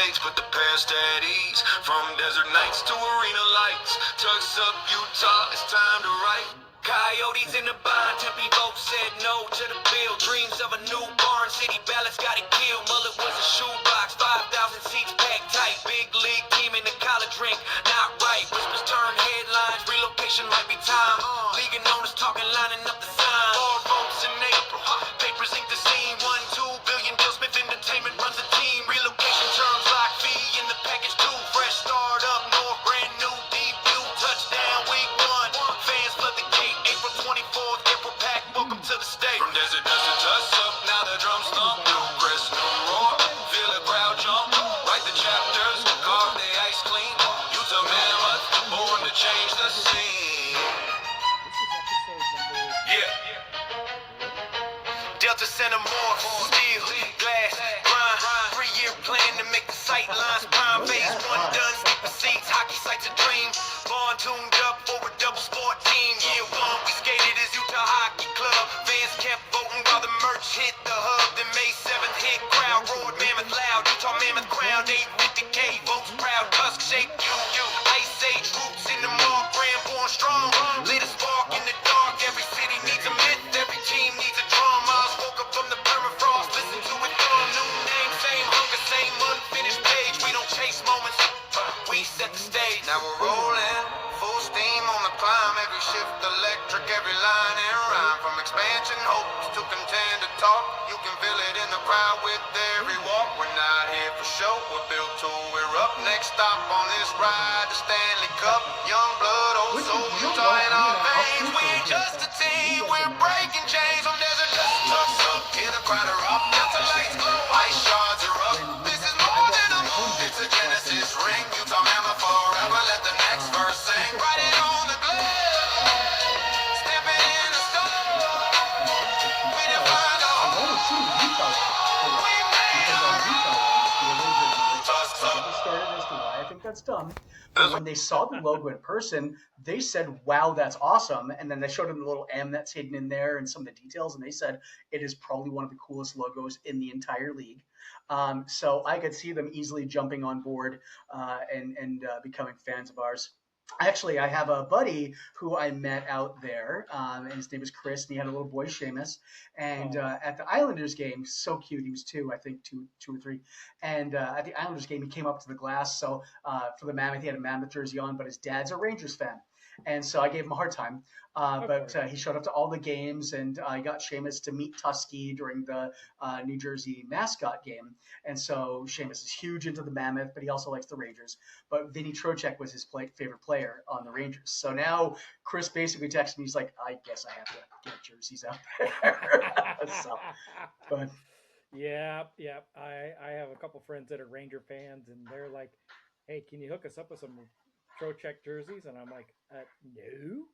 mistakes, put the past at ease. From desert nights to arena lights, tucks up Utah, it's time to write. Coyotes in the bind, Tempe both said no to the bill. Dreams of a new barn, city ballots got it killed. Mullet was a shoebox, 5,000 seats packed tight. Big league team in the college rink, not right. Whispers turn headlines, relocation might be time. League and owners talking, lining up the sign. All votes in April, papers ink the scene. 1-2 billion deal, Smith Entertainment runs the team. Relocation terms, lock fee in the package too. Fresh start up north, brand new debut. Touchdown week 1, fans flood the gate. April 24th, April pack, welcome to the state. From desert dust to dust up, now the drums thump. New crest, new roar, feel the crowd jump. Write the chapters, carve the ice clean. Utah Mammoth, born to change the scene. Yeah. Delta Center more, steel, glass, grind. 3-year plan to make the sight lines prime. Phase 1 done, sleeper seats, hockey sites a dream. Born tuned up for a double sport team. Year 1, we skated as Utah Hockey Club. Fans kept voting while the merch hit the hub. Then May 7th hit, crowd roared Mammoth loud. Utah Mammoth crowned 850K, votes proud, tusk shape, Ice Age roots in the mall, grand born strong. Lit a spark in the dark, every city needs a myth, every team needs a drum. Miles woke up from the permafrost, listen to it thrum. New name, same hunger, same unfinished page. We don't chase moments, we set the stage. Now we're rolling, full steam on the climb. Every shift electric, every line and rhyme. From expansion hopes to contender talk, you can feel it in the crowd with every walk. We're not here for show, we're built to erupt. Next stop on this ride, the Stanley Cup. Young blood, old soul, Utah in our veins. We ain't just a team, we're breaking chains. From desert dust, tucks up, hear the crowd erupt. Delta lights glow, ice shards are up. This is more than a move, it's a Genesis ring. Utah Mammoth forever, let the next verse sing. Write it on the glove, step it in the stone. We define the whole. We made tusks up. Started as to why I think that's dumb. But when they saw the logo in person, they said, "Wow, that's awesome!" And then they showed them the little M that's hidden in there and some of the details, and they said it is probably one of the coolest logos in the entire league. So I could see them easily jumping on board and becoming fans of ours. Actually, I have a buddy who I met out there, and his name is Chris, and he had a little boy, Seamus. And at the Islanders game, so cute. He was two, I think, two or three. And at the Islanders game, he came up to the glass. So for the Mammoth, he had a Mammoth jersey on, but his dad's a Rangers fan. And so I gave him a hard time. But he showed up to all the games, and I got Seamus to meet Tusky during the New Jersey mascot game. And so Seamus is huge into the Mammoth, but he also likes the Rangers. But Vinny Trocheck was his favorite player on the Rangers. So now Chris basically texted me. He's like, I guess I have to get jerseys out there. So, but Yeah. I have a couple friends that are Ranger fans, and they're like, "Hey, can you hook us up with some Trocheck jerseys?" And I'm like, "No."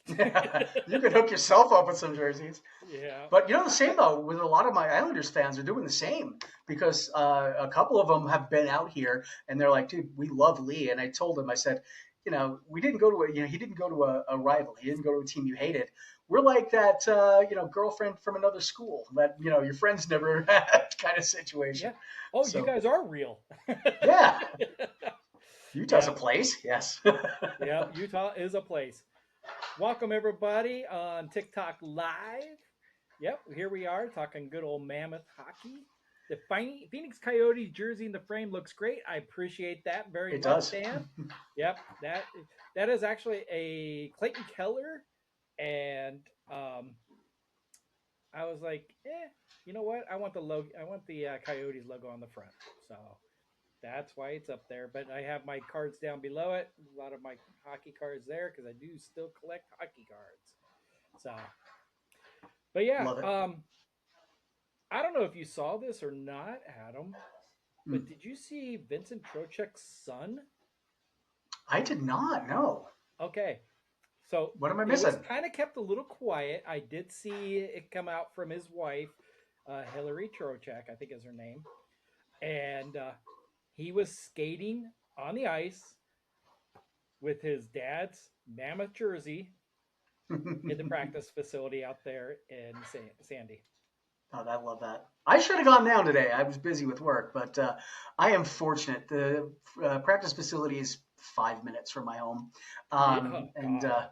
you could hook yourself up with some jerseys. Yeah. But the same though, with a lot of my Islanders fans are doing the same because a couple of them have been out here and they're like, dude, we love Lee. And I told him, I said, we didn't go to he didn't go to a rival. He didn't go to a team you hated. We're like that, girlfriend from another school that, your friends never had kind of situation. Yeah. Oh, so, you guys are real. Yeah. Utah's a place. Yes. Yeah. Utah is a place. Welcome everybody on TikTok Live. Yep, here we are talking good old Mammoth hockey. The Phoenix Coyotes jersey in the frame looks great. I appreciate that very much, does. Dan. Yep, that is actually a Clayton Keller, and I was like, you know what? I want the logo. I want the Coyotes logo on the front. So that's why it's up there. But I have my cards down below it. A lot of my hockey cards there because I do still collect hockey cards. So, but yeah, I don't know if you saw this or not, Adam, but did you see Vincent Trocheck's son? I did not, no. Okay. So what am I missing? It was kind of kept a little quiet. I did see it come out from his wife, Hillary Trocheck, I think is her name. And he was skating on the ice with his dad's Mammoth jersey in the practice facility out there in Sandy. Oh, I love that. I should have gone down today. I was busy with work, but I am fortunate. The practice facility is 5 minutes from my home, Yeah, oh, and God.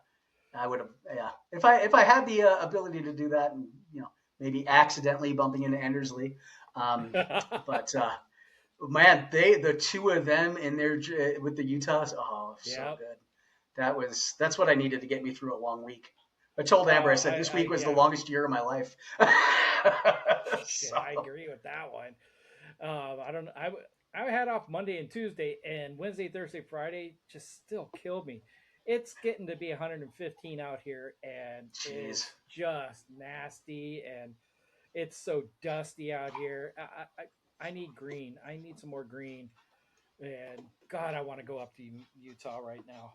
I would have, yeah. If I had the ability to do that, and maybe accidentally bumping into Andersley, um, but man, the two of them in there with the Utahs, oh, so Yep. good. That's what I needed to get me through a long week. I told Amber, I Oh, said this week was the yeah. longest year of my life. Yeah, I So agree with that one. I don't. I had off Monday and Tuesday, and Wednesday, Thursday, Friday just still killed me. It's getting to be 115 out here, and jeez. it's just nasty, and it's so dusty out here. I need green. I need some more green, and God, I want to go up to Utah right now.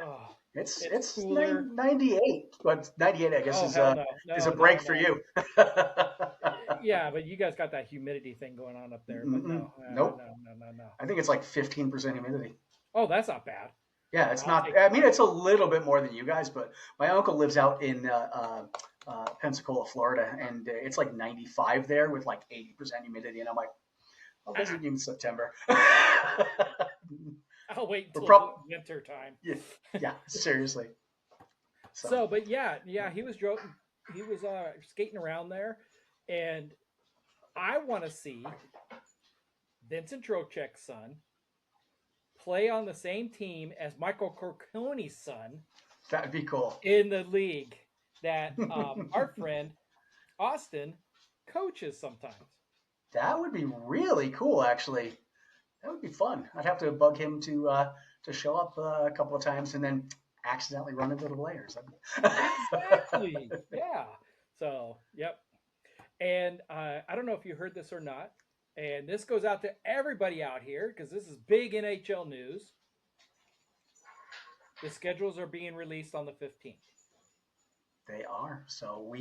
Oh, it's It's cooler. 98, but 98 I guess Oh hell no, is a no, no, break for no. you. Yeah, but you guys got that humidity thing going on up there. But Mm-mm, no, nope. no, no, no, no. I think it's like 15% humidity. Oh, that's not bad. Yeah, it's I'll not. take I that. mean, it's a little bit more than you guys, but my uncle lives out in Pensacola, Florida, and it's like 95 there with like 80% humidity, and I'm like, I'll visit you in September. I'll wait We're until probably winter time. yeah, yeah, seriously. So So, but yeah, he was skating around there, and I want to see Vincent Trocek's son play on the same team as Michael Corcone's son that'd be cool. in the league that our friend Austin coaches sometimes. That would be really cool, actually. That would be fun. I'd have to bug him to show up a couple of times and then accidentally run into the Players. Exactly. Yeah. So, yep. And I don't know if you heard this or not. And this goes out to everybody out here because this is big NHL news. The schedules are being released on the 15th. They are. So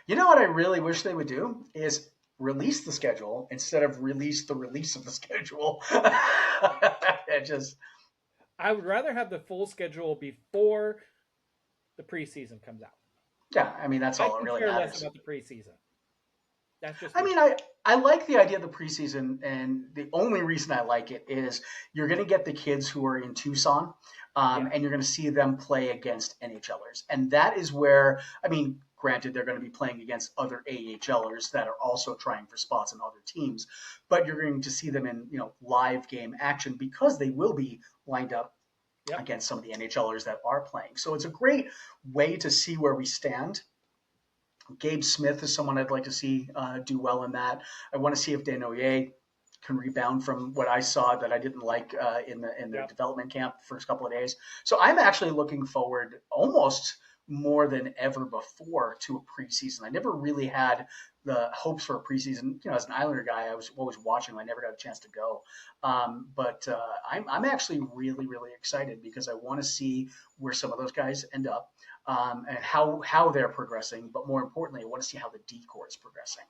you know what I really wish they would do is release the schedule instead of release the release of the schedule. It just, I would rather have the full schedule before the preseason comes out. yeah, I mean, that's I all that can really care less matters. about the preseason. That's just I me. mean, I like the idea of the preseason, and the only reason I like it is you're going to get the kids who are in Tucson, Yeah. and you're going to see them play against NHLers, and that is where, I mean, granted, they're going to be playing against other AHLers that are also trying for spots in other teams, but you're going to see them in live game action because they will be lined up Yep. against some of the NHLers that are playing. So it's a great way to see where we stand. Gabe Smith is someone I'd like to see do well in that. I want to see if Desnoyers can rebound from what I saw that I didn't like in the Yep. development camp the first couple of days. So I'm actually looking forward almost more than ever before to a preseason. I never really had the hopes for a preseason. As an Islander guy, I was always watching. I never got a chance to go, but I'm actually really really excited because I want to see where some of those guys end up and how they're progressing. But more importantly, I want to see how the decor is progressing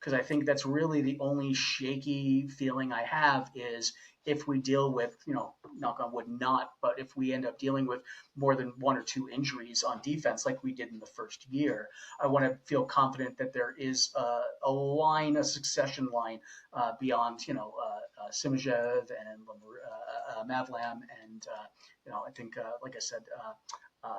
because I think that's really the only shaky feeling I have is if we deal with, knock on wood, not, but if we end up dealing with more than one or two injuries on defense like we did in the first year, I want to feel confident that there is a succession line beyond, Simajev and Mavlam and, I think, like I said,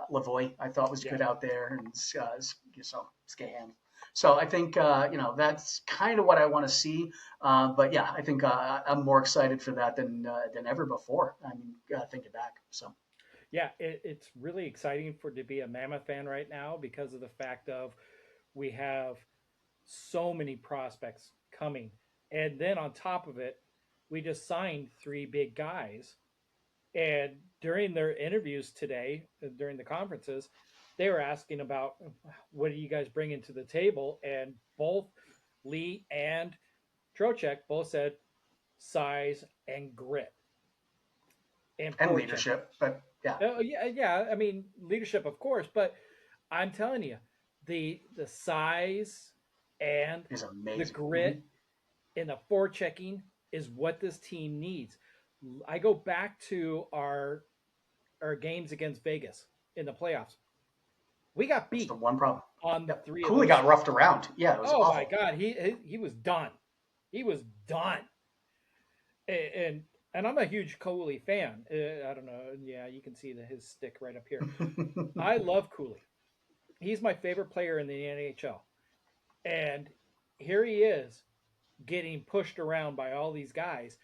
Lavoie, I thought was Yeah. good out there, and Skahan. So I think that's kind of what I want to see. But yeah, I think I'm more excited for that than ever before. I mean, thinking back. So Yeah. It's really exciting to be a Mammoth fan right now because of the fact of we have so many prospects coming. And then on top of it, we just signed three big guys. And during their interviews today, during the conferences, they were asking about what are you guys bringing to the table? And both Lee and Trocek both said size and grit and and forechecking. leadership, but yeah, Oh yeah, yeah. I mean leadership, of course, but I'm telling you, the size and is the amazing. Mm-hmm. grit and the forechecking is what this team needs. I go back to our games against Vegas in the playoffs. We got That's beat the one problem. on Yep. three of Cooley those. got roughed around. Yeah, it was Oh my awful. God, he was done. He was done. And I'm a huge Cooley fan. I don't know. Yeah, you can see his stick right up here. I love Cooley. He's my favorite player in the NHL. And here he is getting pushed around by all these guys.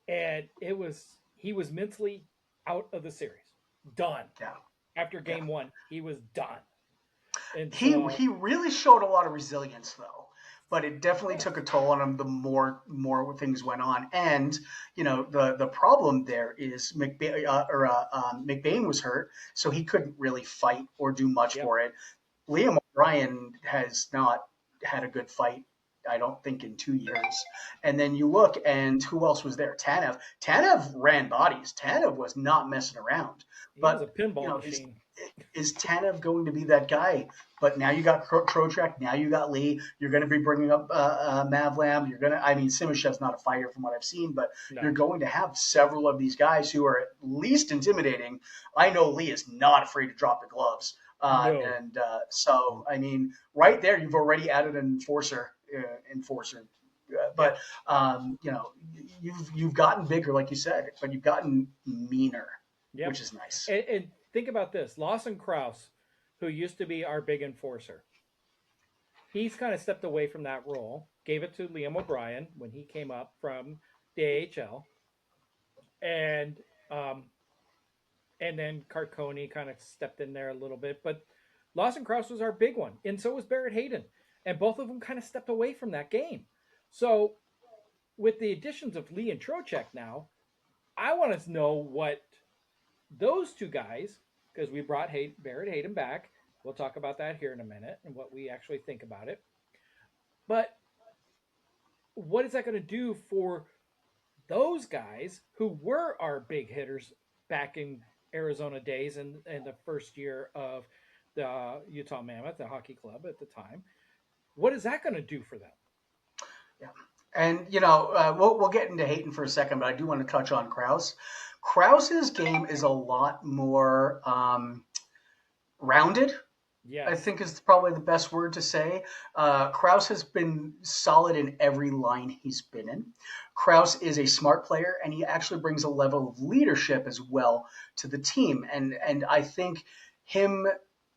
And he was mentally out of the series. Done. Yeah, After yeah. game one, he was done. And so, He really showed a lot of resilience though, but it definitely yes, took a toll on him the more things went on. And the problem there is McBain was hurt, so he couldn't really fight or do much yep, for it. Liam O'Brien has not had a good fight, I don't think, in 2 years. And then you look, and who else was there? Tanev. Tanev ran bodies. Tanev was not messing around. he was a But pinball is machine. Tanev going to be that guy? But now you got Trocheck. Now you got Lee. You're going to be bringing up Mavlam. I mean, Simashev's not a fighter from what I've seen, but No, you're going to have several of these guys who are at least intimidating. I know Lee is not afraid to drop the gloves. no. So, I mean, right there, you've already added an enforcer. But Yep, you've gotten bigger, like you said, but you've gotten meaner, yep. which is nice. And think about this: Lawson Krause, who used to be our big enforcer, he's kind of stepped away from that role. Gave it to Liam O'Brien when he came up from the AHL, and um, and then Carconi kind of stepped in there a little bit. But Lawson Krause was our big one, and so was Barrett Hayden, and both of them kind of stepped away from that game. So with the additions of Lee and Trocheck now, I want to know what those two guys, because we brought Barrett Hayden back. We'll talk about that here in a minute and what we actually think about it. But what is that going to do for those guys who were our big hitters back in Arizona days and the first year of the Utah Mammoth, the hockey club at the time? What is that going to do for them? Yeah. And we'll get into Hayton for a second, but I do want to touch on Kraus. Kraus's game is a lot more rounded. I Yes. think is probably the best word to say. Kraus has been solid in every line he's been in. Kraus is a smart player, and he actually brings a level of leadership as well to the team. And I think him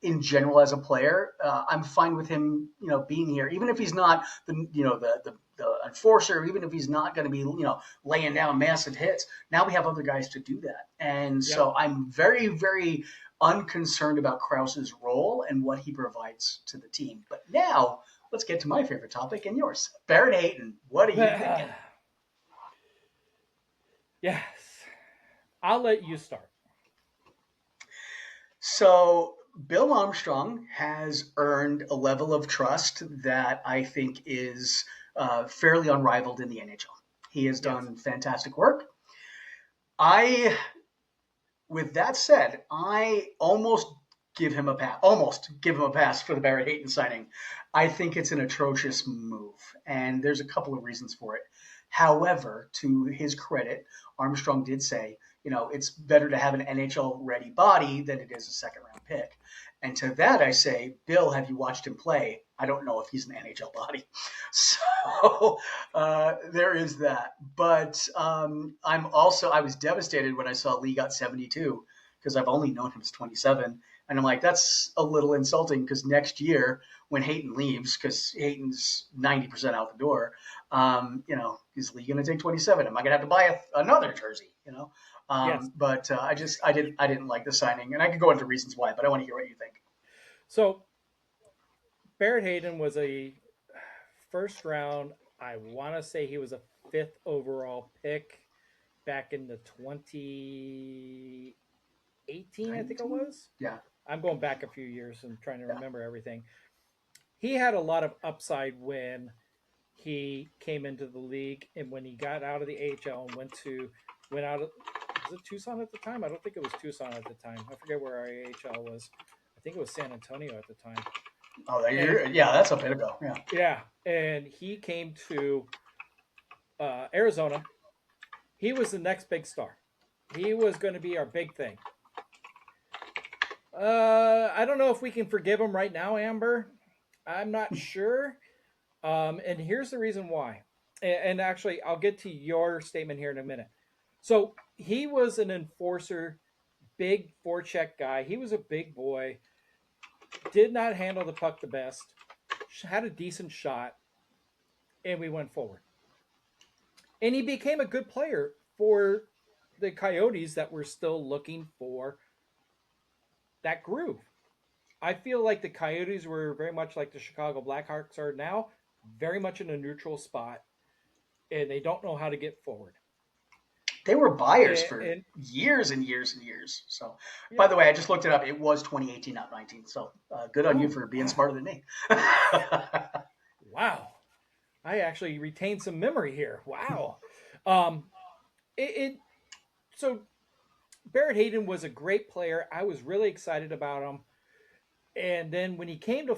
in general as a player, I'm fine with him, being here, even if he's not the enforcer, even if he's not going to be, laying down massive hits. Now we have other guys to do that, and Yep. so I'm very, very unconcerned about Krause's role and what he provides to the team. But now let's get to my favorite topic and yours, Barrett Hayton. What are you thinking? Yes. I'll let you start. So Bill Armstrong has earned a level of trust that I think is fairly unrivaled in the NHL. He has Yes. done fantastic work. With that said, I almost give him a pass for the Barrett Hayton signing. I think it's an atrocious move, and there's a couple of reasons for it. However, to his credit, Armstrong did say, it's better to have an NHL ready body than it is a second round pick. And to that, I say, Bill, have you watched him play? I don't know if he's an NHL body. So there is that. But I was devastated when I saw Lee got 72 because I've only known him as 27. And I'm like, that's a little insulting because next year when Hayton leaves, because Hayton's 90% out the door, is Lee going to take 27? Am I going to have to buy another jersey? Yes. But I didn't like the signing, and I could go into reasons why, but I want to hear what you think. So Barrett Hayden was a first round. I want to say he was a fifth overall pick back in the 2018, I think it 19? was. Yeah. I'm going back a few years and trying to Yeah. remember everything. He had a lot of upside when he came into the league and when he got out of the AHL and went out of, was it Tucson at the time? I don't think it was Tucson at the time. I forget where our AHL was. I think it was San Antonio at the time. Oh, yeah, that's a bit ago. Yeah. Yeah, and he came to Arizona. He was the next big star. He was going to be our big thing. I don't know if we can forgive him right now, Amber. I'm not sure. And here's the reason why. And actually, I'll get to your statement here in a minute. So he was an enforcer, big forecheck guy. He was a big boy, did not handle the puck the best, had a decent shot, and we went forward. And he became a good player for the Coyotes that were still looking for that groove. I feel like the Coyotes were very much like the Chicago Blackhawks are now, very much in a neutral spot, and they don't know how to get forward. They were buyers for And years and years and years. So, by yeah, the way, I just looked it up. It was 2018, not 19. So, good on you oh for being wow, smarter than me. wow, I actually retained some memory here. Wow, um, it so Barrett Hayden was a great player. I was really excited about him, and then when he came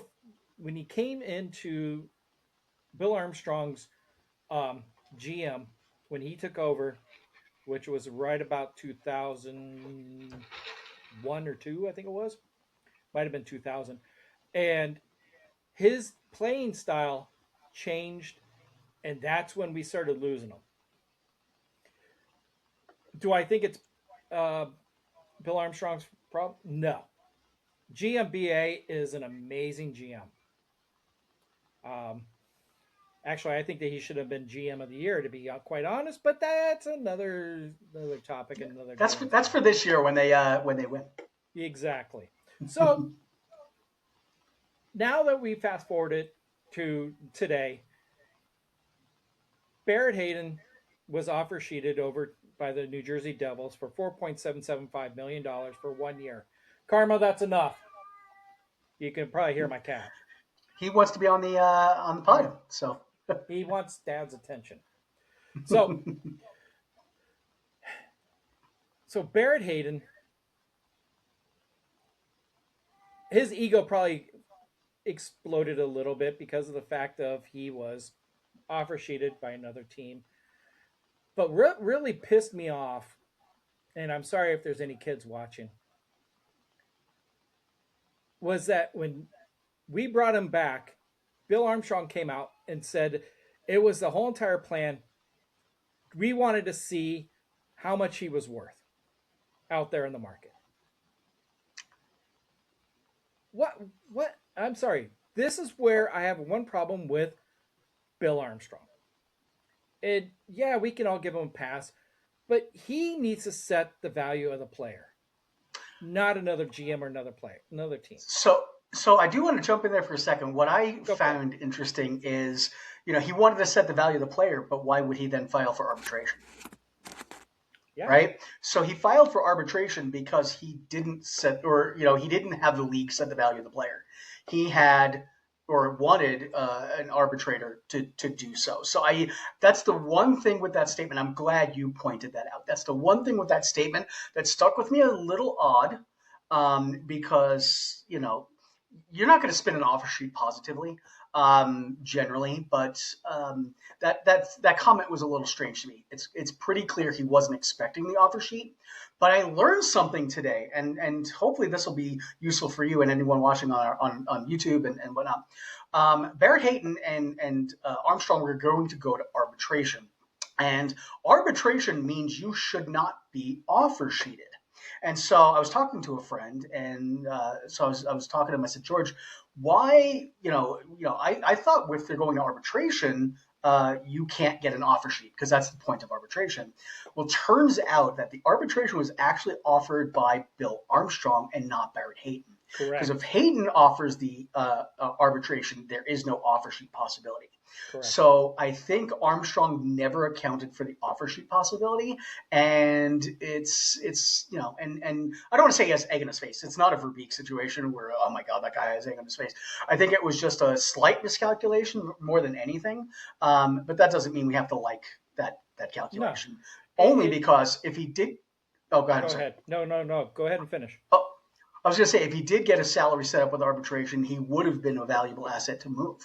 into Bill Armstrong's um, GM when he took over, which was right about 2001 or two, I think it was, might have been 2000, and his playing style changed, and that's when we started losing them. Do I think it's uh, Bill Armstrong's problem? No. GMBA is an amazing GM. Um, Actually, I think that he should have been GM of the year, to be quite honest. But that's another topic and another day. That's for this year when they win. Exactly. So now that we fast forwarded to today, Barrett Hayden was offer sheeted over by the New Jersey Devils for $4.775 million for 1 year. Karma, that's enough. You can probably hear my cat. He wants to be on the podium. So He wants Dad's attention. So, so Barrett Hayden, his ego probably exploded a little bit because of the fact of he was offer sheeted by another team. But what really pissed me off, and I'm sorry if there's any kids watching, was that when we brought him back, Bill Armstrong came out and said it was the whole entire plan. We wanted to see how much he was worth out there in the market. What? I'm sorry. This is where I have one problem with Bill Armstrong. And yeah, we can all give him a pass, but he needs to set the value of the player, not another GM or another team. So I do want to jump in there for a second. What I Go for it. found interesting is, he wanted to set the value of the player, but why would he then file for arbitration? Yeah. Right? So he filed for arbitration because he didn't set, or he didn't have the league set the value of the player. He had or wanted an arbitrator to do so. So that's the one thing with that statement. I'm glad you pointed that out. That's the one thing with that statement that stuck with me a little odd, because you're not going to spin an offer sheet positively, generally, but that comment was a little strange to me. It's pretty clear he wasn't expecting the offer sheet, but I learned something today, and hopefully this will be useful for you and anyone watching on YouTube and whatnot. Barrett Hayton and Armstrong were going to go to arbitration, and arbitration means you should not be offer sheeted. And so I was talking to a friend, and so I was talking to him. I said, George, why, I thought if they're going to arbitration, you can't get an offer sheet because that's the point of arbitration. Well, turns out that the arbitration was actually offered by Bill Armstrong and not Barrett Hayton. Correct. Because if Hayton offers the arbitration, there is no offer sheet possibility. Correct. So I think Armstrong never accounted for the offer sheet possibility, and it's and I don't want to say he has egg in his face. It's not a Verbeek situation where, oh my God, that guy has egg in his face. I think it was just a slight miscalculation more than anything, but that doesn't mean we have to like that calculation. No. Only because if he did, oh, go ahead. Go ahead. No. Go ahead and finish. Oh, I was going to say, if he did get a salary set up with arbitration, he would have been a valuable asset to move.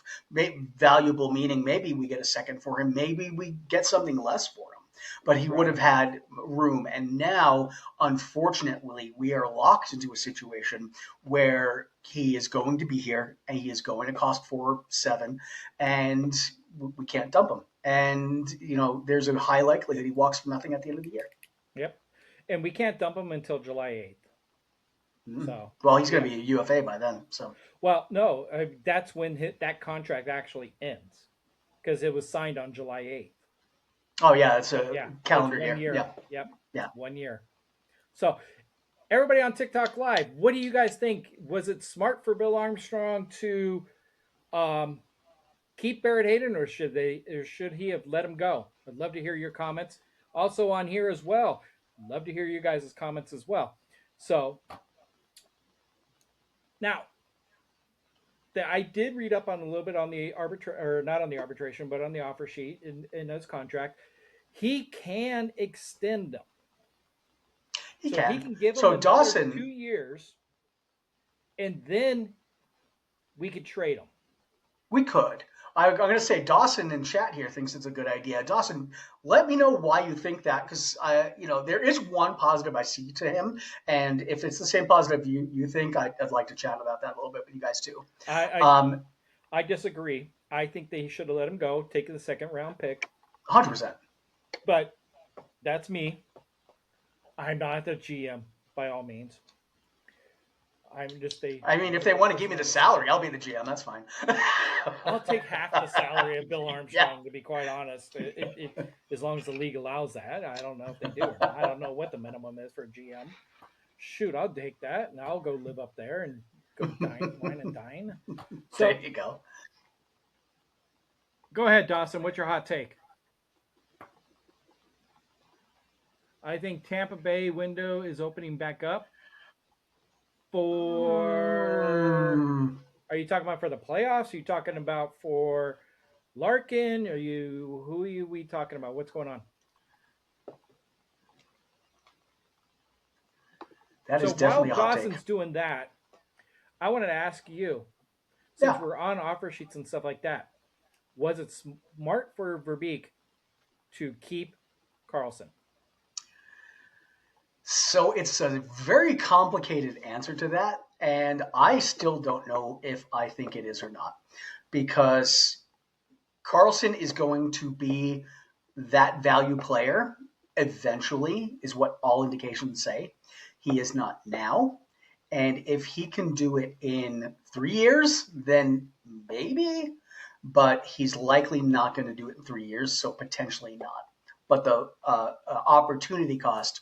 Valuable meaning maybe we get a second for him. Maybe we get something less for him. but he would have had room. And now, unfortunately, we are locked into a situation where he is going to be here and he is going to cost 4.7, and we can't dump him. And there's a high likelihood he walks for nothing at the end of the year. Yep. And we can't dump him until July 8th. Mm. So, well, he's going to be a UFA by then. So, well, no, that's when that contract actually ends, because it was signed on July 8th. Oh yeah, it's a calendar it's 1 year. Yeah. Yep. Yeah. 1 year. So, everybody on TikTok Live, what do you guys think? Was it smart for Bill Armstrong to keep Barrett Hayden, or should he have let him go? I'd love to hear your comments. Also on here as well. Love to hear you guys' comments as well. So now, I did read up on a little bit on the not on the arbitration, but on the offer sheet in his contract. He can extend them. He can give them another Dawson, 2 years, and then we could trade him. We could. I'm going to say Dawson in chat here thinks it's a good idea. Dawson, let me know why you think that, because there is one positive I see to him, and if it's the same positive you think, I'd like to chat about that a little bit with you guys too. I disagree. I think they should have let him go, take the second round pick. 100%. But that's me. I'm not the GM by all means. I'm just if they want to give me the salary, I'll be the GM. That's fine. I'll take half the salary of Bill Armstrong, to be quite honest, as long as the league allows that. I don't know if they do or not. I don't know what the minimum is for a GM. Shoot, I'll take that, and I'll go live up there and go wine and dine. So, there you go. Go ahead, Dawson. What's your hot take? I think Tampa Bay window is opening back up. Are you talking about for the playoffs? Are you talking about for Larkin? Who are we talking about? What's going on? That is definitely a hot take. While Dawson's doing that, I wanted to ask you, since we're on offer sheets and stuff like that, was it smart for Verbeek to keep Karlsson? So it's a very complicated answer to that, and I still don't know if I think it is or not, because Karlsson is going to be that value player eventually, is what all indications say. He is not now, and if he can do it in 3 years, then maybe, but he's likely not going to do it in 3 years, so potentially not. But the opportunity cost,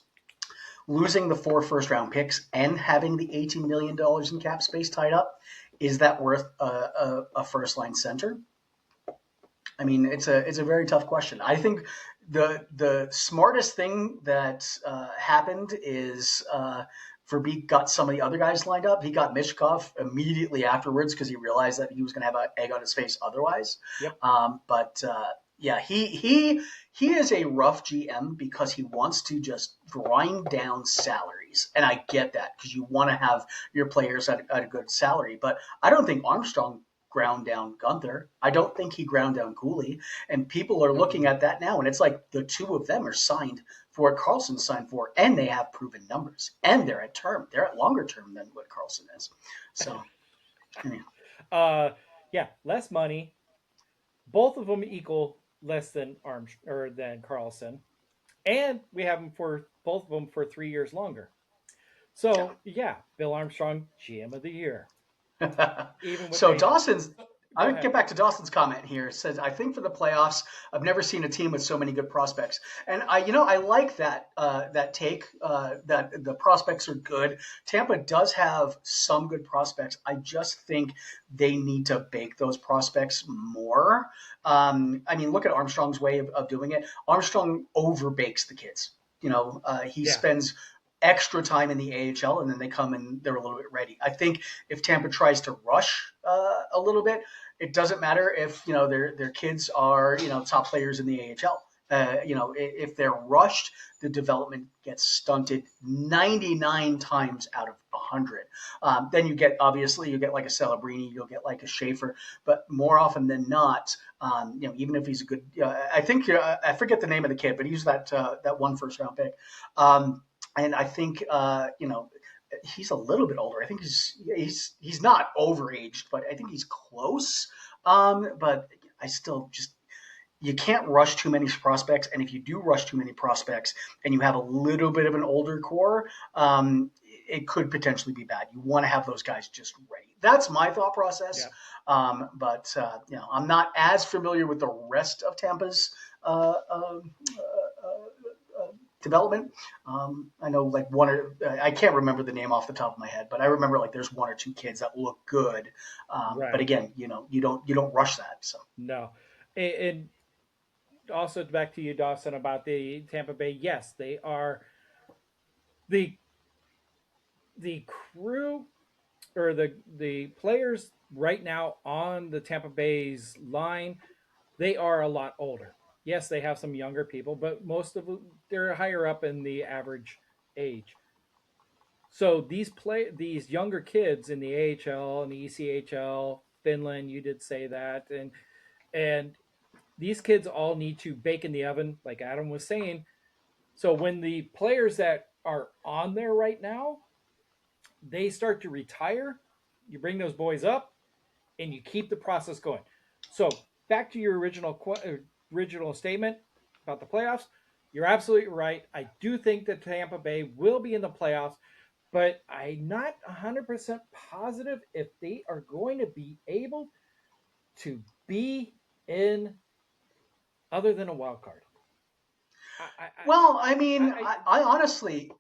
losing the 4 first-round picks and having the $18 million in cap space tied up, is that worth a first-line center? I mean, it's a very tough question. I think the smartest thing that happened is Verbeek got some of the other guys lined up. He got Mishkov immediately afterwards because he realized that he was going to have an egg on his face otherwise. Yep. Yeah, he is a rough GM because he wants to just grind down salaries. And I get that, because you want to have your players at a good salary. But I don't think Armstrong ground down Gunther. I don't think he ground down Cooley. And people are looking at that now, and it's like the two of them are signed for what Karlsson signed for, and they have proven numbers. And they're at term. They're at longer term than what Karlsson is. So, yeah, less money. Both of them equal less than than Karlsson, and we have them for both of them for 3 years longer. So yeah, Bill Armstrong, GM of the year. So Dawson's. I'm going to get back to Dawson's comment here. It says, I think for the playoffs, I've never seen a team with so many good prospects. And I like that take, that the prospects are good. Tampa does have some good prospects. I just think they need to bake those prospects more. Look at Armstrong's way of doing it. Armstrong overbakes the kids. He spends extra time in the AHL, and then they come and they're a little bit ready. I think if Tampa tries to rush a little bit, it doesn't matter if their kids are top players in the AHL. If they're rushed, the development gets stunted 99 times out of 100. Then you get like a Celebrini, you'll get like a Schaefer, but more often than not, even if he's a good, I think I forget the name of the kid, but he's that one first round pick, and I think he's a little bit older. I think he's not overaged, but I think he's close. But I still just you can't rush too many prospects, and if you do rush too many prospects and you have a little bit of an older core, it could potentially be bad. You want to have those guys just ready. That's my thought process. But I'm not as familiar with the rest of Tampa's development. I know like I can't remember the name off the top of my head, but I remember like there's one or two kids that look good. Right. But again, you don't rush that. So No. And also back to you, Dawson, about the Tampa Bay. Yes, they are the crew or the players right now on the Tampa Bay's line. They are a lot older. Yes, they have some younger people, but most of them they're higher up in the average age. So these younger kids in the AHL and the ECHL, Finland, you did say that, and these kids all need to bake in the oven, like Adam was saying. So when the players that are on there right now, they start to retire, you bring those boys up, and you keep the process going. So back to your original statement about the playoffs. You're absolutely right. I do think that Tampa Bay will be in the playoffs, but I'm not 100% positive if they are going to be able to be in other than a wild card. I honestly,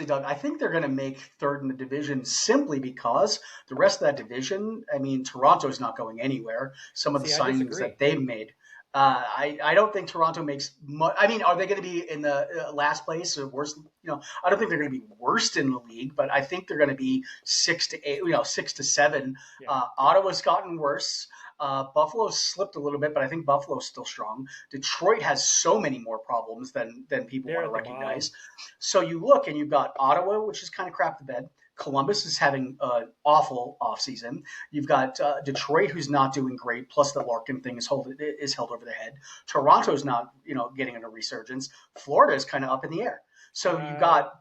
Doug, I think they're going to make third in the division simply because the rest of that division. I mean, Toronto's not going anywhere. Some of the signings that they've made. I don't think Toronto makes much. I mean, are they going to be in the last place or worst? I don't think they're going to be worst in the league, but I think they're going to be 6 to 8, 6 to 7. Yeah. Ottawa's gotten worse. Buffalo's slipped a little bit, but I think Buffalo's still strong. Detroit has so many more problems than people want to recognize. So you look and you've got Ottawa, which is kind of crap the bed. Columbus is having an awful offseason. You've got Detroit, who's not doing great, plus the Larkin thing is held over their head. Toronto's not, getting a resurgence. Florida is kind of up in the air. So you've got...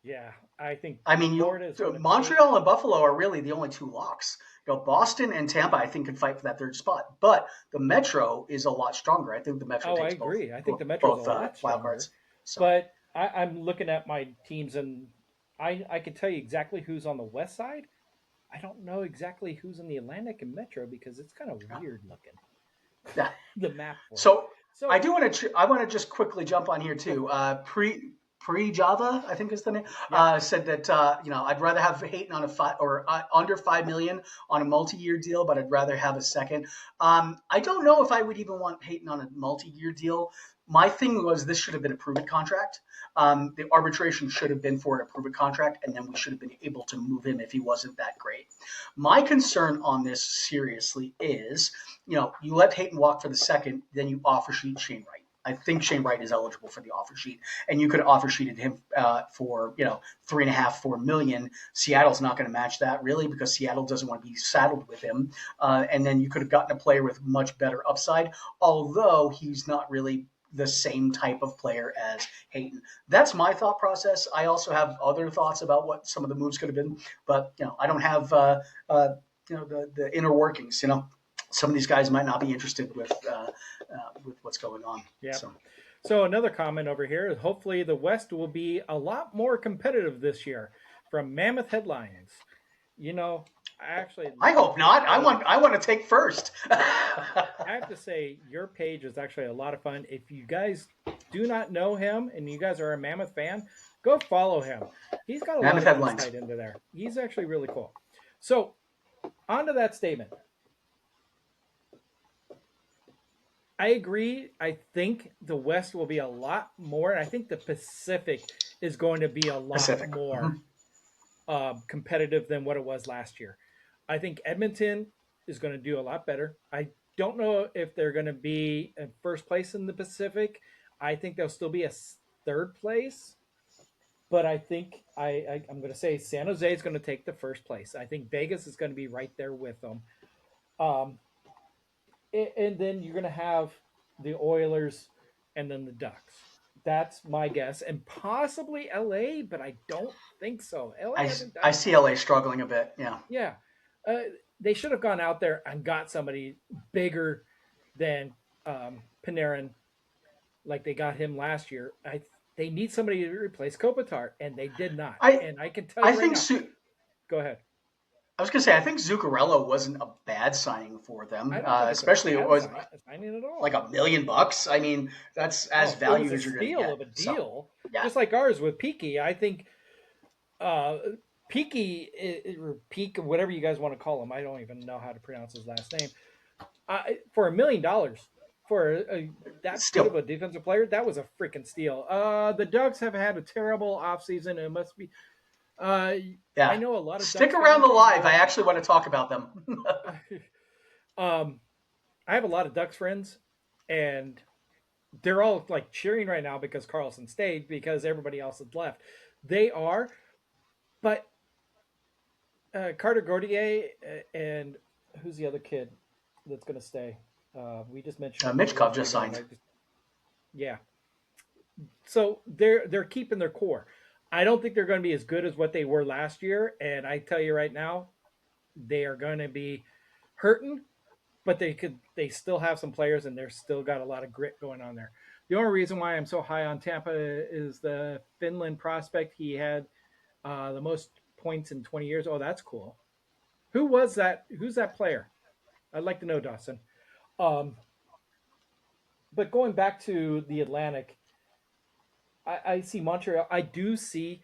Yeah, I think... Montreal and Buffalo are really the only two locks. Boston and Tampa, I think, can fight for that third spot. But the Metro is a lot stronger. I think the Metro takes both. I agree. I think the Metro is a lot stronger. Cards, so. But I'm looking at my teams, and I can tell you exactly who's on the west side. I don't know exactly who's in the Atlantic and Metro because it's kind of weird looking. Yeah. The map. So I want to just quickly jump on here too. Pre-Java, I think is the name, said that, I'd rather have Hayton on under $5 million on a multi-year deal, but I'd rather have a second. I don't know if I would even want Hayton on a multi-year deal. My thing was this should have been a prove-it contract. The arbitration should have been for a prove-it contract, and then we should have been able to move him if he wasn't that great. My concern on this seriously is, you let Hayton walk for the second, then you offer sheet Shane Wright. I think Shane Wright is eligible for the offer sheet, and you could offer sheeted him for $3.5-4 million. Seattle's not going to match that really because Seattle doesn't want to be saddled with him. And then you could have gotten a player with much better upside, although he's not really the same type of player as Hayton. That's my thought process. I also have other thoughts about what some of the moves could have been, but I don't have the inner workings. Some of these guys might not be interested with what's going on. Yeah. So another comment over here is hopefully the West will be a lot more competitive this year from Mammoth Headlines. I hope not. I want to take first. I have to say your page is actually a lot of fun. If you guys do not know him and you guys are a Mammoth fan, go follow him. He's got a lot of insight into there. He's actually really cool. So on to that statement. I agree. I think the West will be a lot more, and I think the Pacific is going to be a lot more competitive than what it was last year. I think Edmonton is going to do a lot better. I don't know if they're going to be in first place in the Pacific. I think they'll still be a third place, but I think I'm going to say San Jose is going to take the first place. I think Vegas is going to be right there with them. Um, and then you're going to have the Oilers and then the Ducks. That's my guess, and possibly LA, but I don't think so. LA hasn't I done see much. LA struggling a bit. Yeah. Yeah, uh, they should have gone out there and got somebody bigger than Panarin, like they got him last year. They need somebody to replace Kopitar, and they did not. I And I can tell I you right think now. Go ahead. I was gonna say I think Zuccarello wasn't a bad signing for them, I don't think it's a especially it bad was signing at all. like $1 million. I mean, that's as Oh, it was valued a as you're gonna steal get. of a So deal, yeah, just like ours with Peaky. I think uh, Peaky or Peak, whatever you guys want to call him. I don't even know how to pronounce his last name. For $1 million for that good of still, a defensive player, that was a freaking steal. The Ducks have had a terrible offseason. It must be. Uh, I yeah. know a lot of Stick Ducks around the fans, and live. I actually want to talk about them. um, I have a lot of Ducks friends, and they're all like cheering right now because Carlson stayed because everybody else had left. They are, but Carter Gauthier and who's the other kid that's going to stay? We just mentioned him a little Mitchkov bit just ago, and signed. yeah. So they're keeping their core. I don't think they're going to be as good as what they were last year, and I tell you right now, they are going to be hurting, but they still have some players, and they're still got a lot of grit going on there. The only reason why I'm so high on Tampa is the Finland prospect. He had the most points in 20 years. Oh, that's cool. Who was that? Who's that player? I'd like to know, Dawson. Um, but going back to the Atlantic, I see Montreal. I do see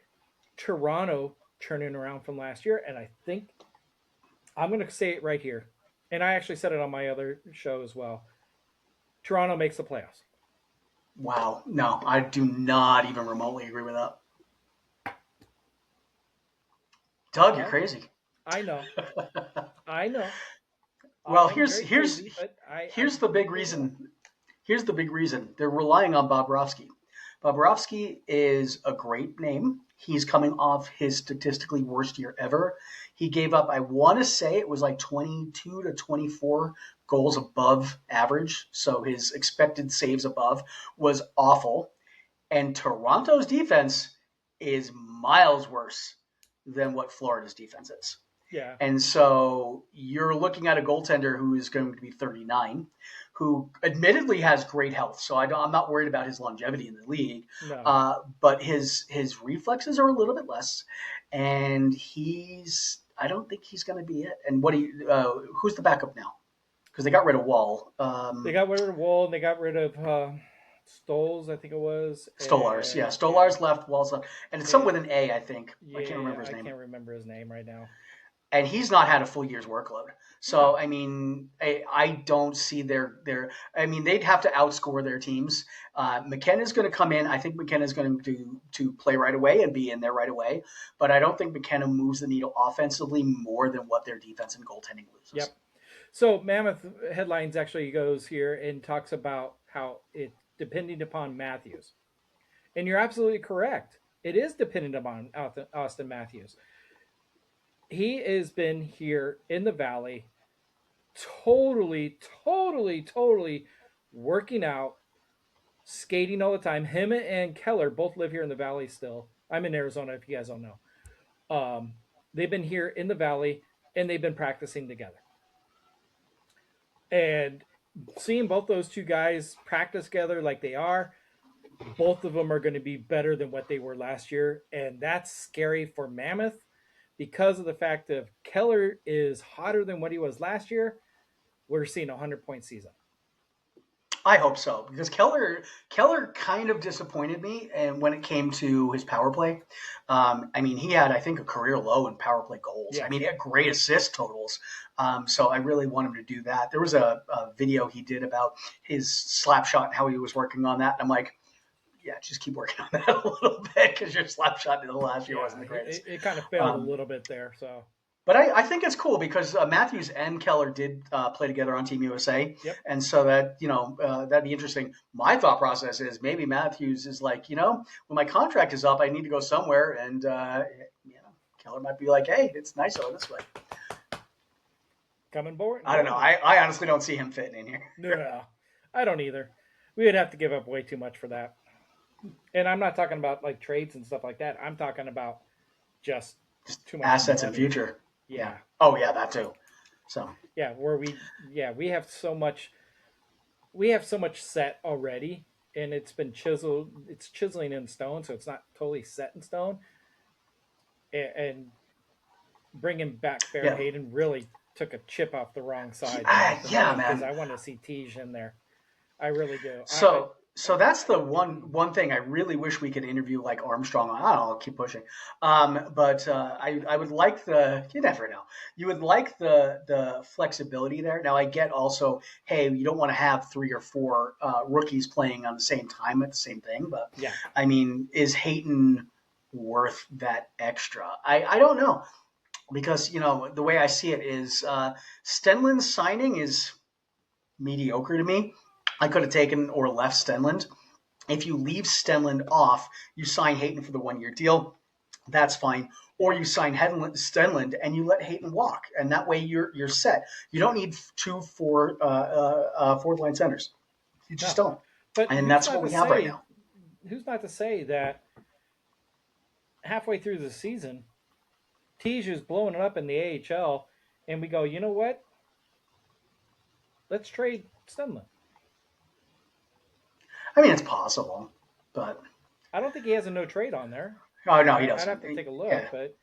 Toronto turning around from last year, and I think I'm going to say it right here. And I actually said it on my other show as well. Toronto makes the playoffs. Wow, no, I do not even remotely agree with that. Doug, you're Well, crazy. I know, I know, I Well, am very crazy, but I here's the big really know. reason. Here's the big reason. They're relying on Bobrovsky. Bobrovsky is a great name. He's coming off his statistically worst year ever. He gave up, I want to say it was like 22 to 24 goals above average. So his expected saves above was awful. And Toronto's defense is miles worse than what Florida's defense is. Yeah, And so you're looking at a goaltender who is going to be 39, who admittedly has great health. So I'm not worried about his longevity in the league, no, but his reflexes are a little bit less, and I don't think he's going to be it. And who's the backup now? Because they got rid of Wall. they got rid of Wall and they got rid of Stoles, I think it was, Stolars, yeah, and yeah, Stolars left, Wall's left, and it's some and with an A, I think. I can't yeah, remember his I name. can't remember his name right now. And he's not had a full year's workload. So No, I mean, I don't see their. I mean, they'd have to outscore their teams. McKenna's going to come in. I think McKenna's going to play right away and be in there right away. But I don't think McKenna moves the needle offensively more than what their defense and goaltending loses. yep. So Mammoth headlines actually goes here and talks about how it's depending upon Matthews, and you're absolutely correct. It is dependent upon Austin Matthews. He has been here in the Valley, totally working out, skating all the time. Him and Keller both live here in the Valley still. I'm in Arizona, if you guys don't know. Um, they've been here in the Valley and they've been practicing together. And seeing both those two guys practice together like they are, both of them are going to be better than what they were last year. And that's scary for Mammoth because of the fact that Keller is hotter than what he was last year. We're seeing a 100-point season. I hope so because Keller kind of disappointed me, and when it came to his power play, I mean he had I think a career low in power play goals. I Yes. mean he had great assist totals, so I really want him to do that. There was a video he did about his slap shot and how he was working on that. And I'm like, yeah, just keep working on that a little bit because your slap shot in the last year Yeah, wasn't the greatest. it kind of failed a Um, little bit there. So But I think it's cool because Matthews and Keller did play together on Team USA, Yep. and so that that'd be interesting. My thought process is maybe Matthews is like, when my contract is up, I need to go somewhere, and Keller might be like, hey, it's nice over this way. Coming board. I don't know. I honestly don't see him fitting in here. No, I don't either. We would have to give up way too much for that. And I'm not talking about like trades and stuff like that. I'm talking about just too much Assets money. and future. Yeah. Oh yeah, that too. So yeah, where we have so much set already, and it's been chiseled. It's chiseling in stone, so it's not totally set in stone. And bringing back Fair Hayden really took a chip off the wrong side. Man. Because I want to see Tej in there. I really do. So that's the one thing I really wish we could interview like Armstrong. I don't know, I'll keep pushing. But I would like you never know. You would like the flexibility there. Now I get also, hey, you don't want to have 3 or 4 rookies playing on the same time at the same thing. But yeah, I mean, is Hayton worth that extra? I don't know. Because, the way I see it is Stenlund's signing is mediocre to me. I could have taken or left Stenlund. If you leave Stenlund off, you sign Hayton for the 1-year deal. That's fine. Or you sign Stenlund and you let Hayton walk, and that way you're set. You don't need 2 fourth line centers. You just don't. And that's what we have right now. Who's not to say that halfway through the season, Tej is blowing it up in the AHL, and we go, you know what? Let's trade Stenlund. I mean, it's possible, but I don't think he has a no trade on there. Oh no, he doesn't. I'd have to take a look, but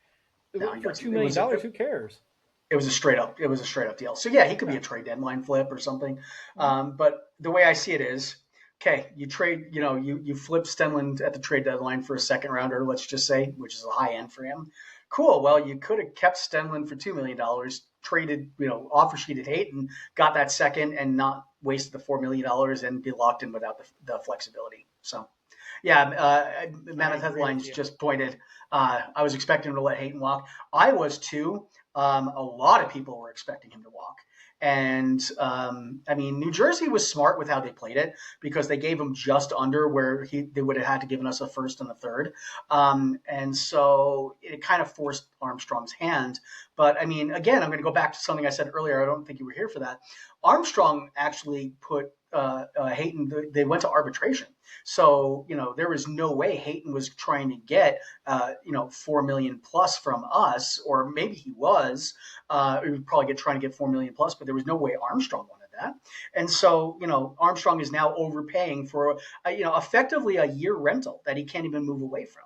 for $2 million, who cares? It was a straight up deal. So yeah, he could be a trade deadline flip or something. But the way I see it is, okay, you trade, you flip Stenlund at the trade deadline for a second rounder, let's just say, which is a high end for him. Cool. Well, you could have kept Stenlund for $2 million, traded, offer sheeted Hayton, got that second, and not wasted the $4 million and be locked in without the flexibility. So, yeah, Mammoth Headlines just pointed. I was expecting him to let Hayton walk. I was too. A lot of people were expecting him to walk. And, New Jersey was smart with how they played it because they gave him just under where they would have had to given us a first and a third. And so it kind of forced Armstrong's hand. But, again, I'm going to go back to something I said earlier. I don't think you were here for that. Armstrong actually put Hayton, they went to arbitration. So, there was no way Hayton was trying to get, $4 million plus from us, or maybe he was. He would probably trying to get $4 million plus, but there was no way Armstrong wanted that. And so, Armstrong is now overpaying for, effectively a year rental that he can't even move away from.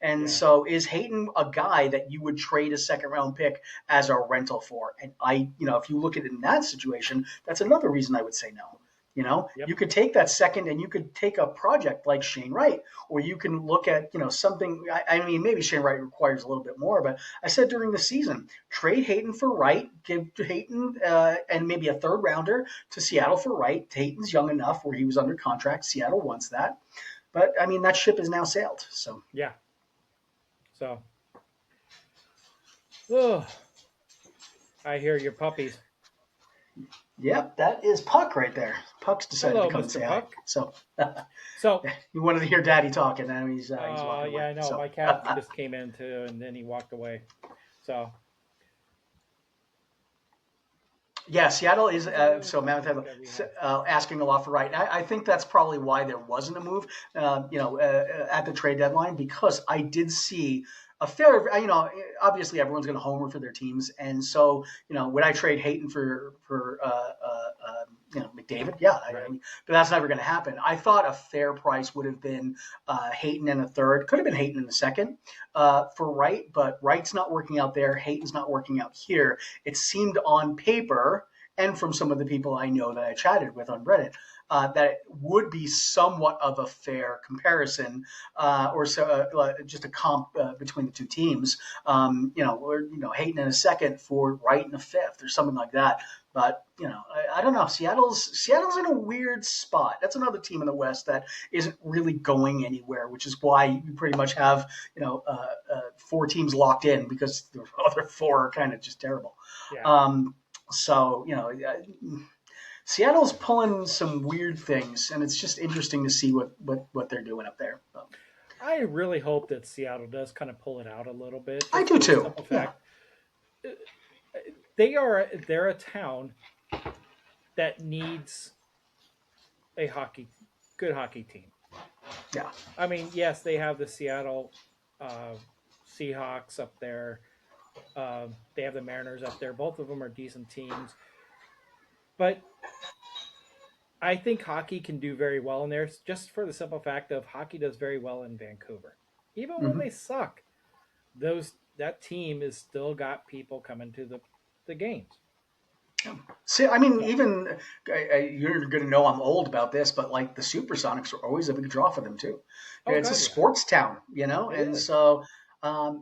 And so is Hayton a guy that you would trade a second round pick as a rental for? And if you look at it in that situation, that's another reason I would say no. You could take that second and you could take a project like Shane Wright, or you can look at, something. Maybe Shane Wright requires a little bit more, but I said during the season, trade Hayton for Wright, give Hayton and maybe a third rounder to Seattle for Wright. Hayton's young enough where he was under contract. Seattle wants that. But, that ship has now sailed. So yeah. So, I hear your puppies. Yep, that is Puck right there. Puck's decided to come and say hi. So he wanted to hear Daddy talk, and now he's walking away. Yeah, I know. My cat just came in too, and then he walked away. So. Yeah, Seattle is so Mammoth asking a lot for Wright. I think that's probably why there wasn't a move, at the trade deadline, because I did see a fair, obviously everyone's going to homer for their teams, and so would I trade Hayton for McDavid? Yeah, but that's never going to happen. I thought a fair price would have been Hayton and a third, could have been Hayton in the second for Wright, but Wright's not working out there. Hayton's not working out here. It seemed on paper, and from some of the people I know that I chatted with on Reddit, that it would be somewhat of a fair comparison, or so just a comp between the two teams. Or Hayton in a second for Wright in a fifth or something like that. But I don't know. Seattle's in a weird spot. That's another team in the West that isn't really going anywhere, which is why you pretty much have 4 teams locked in, because the other 4 are kind of just terrible. Yeah. So Seattle's pulling some weird things, and it's just interesting to see what they're doing up there. I really hope that Seattle does kind of pull it out a little bit. I Just do for the too. simple Yeah. fact, they're a town that needs a good hockey team. Yeah. I mean, yes, they have the Seattle Seahawks up there. They have the Mariners up there. Both of them are decent teams, but I think hockey can do very well in there, just for the simple fact of hockey does very well in Vancouver. Even when Mm-hmm. they suck, that team is still got people coming to the games. See, I mean, So, even you're going to know I'm old about this, but like the Supersonics are always a big draw for them too. oh It's a god, yeah, sports town, it and is so